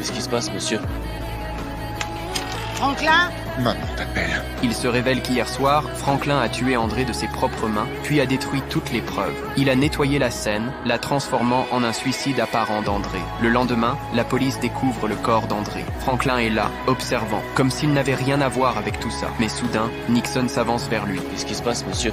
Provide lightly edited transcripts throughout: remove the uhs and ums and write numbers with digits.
Qu'est-ce qui se passe, monsieur? Franklin? Maman t'appelle. Il se révèle qu'hier soir, Franklin a tué André de ses propres mains, puis a détruit toutes les preuves. Il a nettoyé la scène, la transformant en un suicide apparent d'André. Le lendemain, la police découvre le corps d'André. Franklin est là, observant, comme s'il n'avait rien à voir avec tout ça. Mais soudain, Nixon s'avance vers lui. Qu'est-ce qui se passe, monsieur?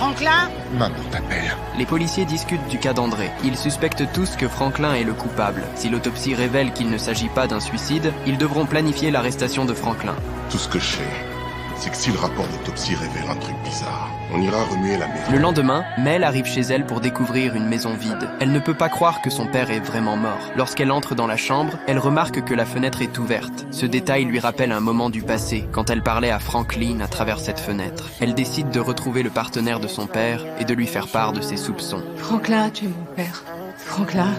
Franklin? Maman t'appelle. Les policiers discutent du cas d'André. Ils suspectent tous que Franklin est le coupable. Si l'autopsie révèle qu'il ne s'agit pas d'un suicide, ils devront planifier l'arrestation de Franklin. Tout ce que je sais, c'est que si le rapport d'autopsie révèle un truc bizarre, on ira remuer la maison. Le lendemain, Mel arrive chez elle pour découvrir une maison vide. Elle ne peut pas croire que son père est vraiment mort. Lorsqu'elle entre dans la chambre, elle remarque que la fenêtre est ouverte. Ce détail lui rappelle un moment du passé, quand elle parlait à Franklin à travers cette fenêtre. Elle décide de retrouver le partenaire de son père et de lui faire part de ses soupçons. Franklin a tué mon père. Franklin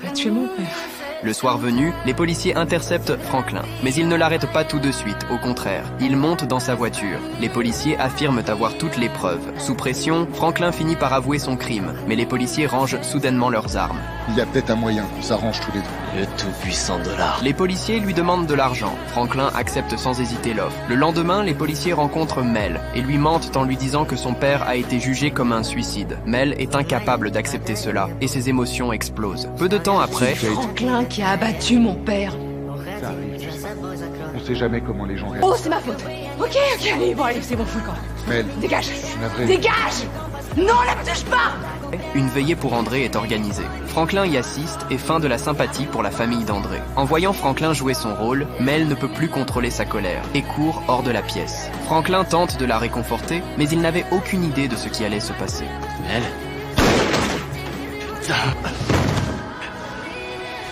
a tué mon père. Le soir venu, les policiers interceptent Franklin. Mais ils ne l'arrêtent pas tout de suite, au contraire. Ils montent dans sa voiture. Les policiers affirment avoir toutes les preuves. Sous pression, Franklin finit par avouer son crime. Mais les policiers rangent soudainement leurs armes. Il y a peut-être un moyen qu'on s'arrange tous les deux. Le tout-puissant dollar. Les policiers lui demandent de l'argent. Franklin accepte sans hésiter l'offre. Le lendemain, les policiers rencontrent Mel et lui mentent en lui disant que son père a été jugé comme un suicide. Mel est incapable d'accepter cela et ses émotions explosent. Peu de temps après, Franklin qui a abattu mon père. Ça arrive, tu sais. On sait jamais comment les gens réagissent. Oh, c'est ma faute. Ok, allez, bon, allez, c'est bon, fous le camp. Mel, Dégage. je suis navré. Dégage. Non, ne me touche pas. une veillée pour André est organisée. Franklin y assiste et feint de la sympathie pour la famille d'André. En voyant Franklin jouer son rôle, Mel ne peut plus contrôler sa colère et court hors de la pièce. Franklin tente de la réconforter, mais il n'avait aucune idée de ce qui allait se passer. Mel? Putain.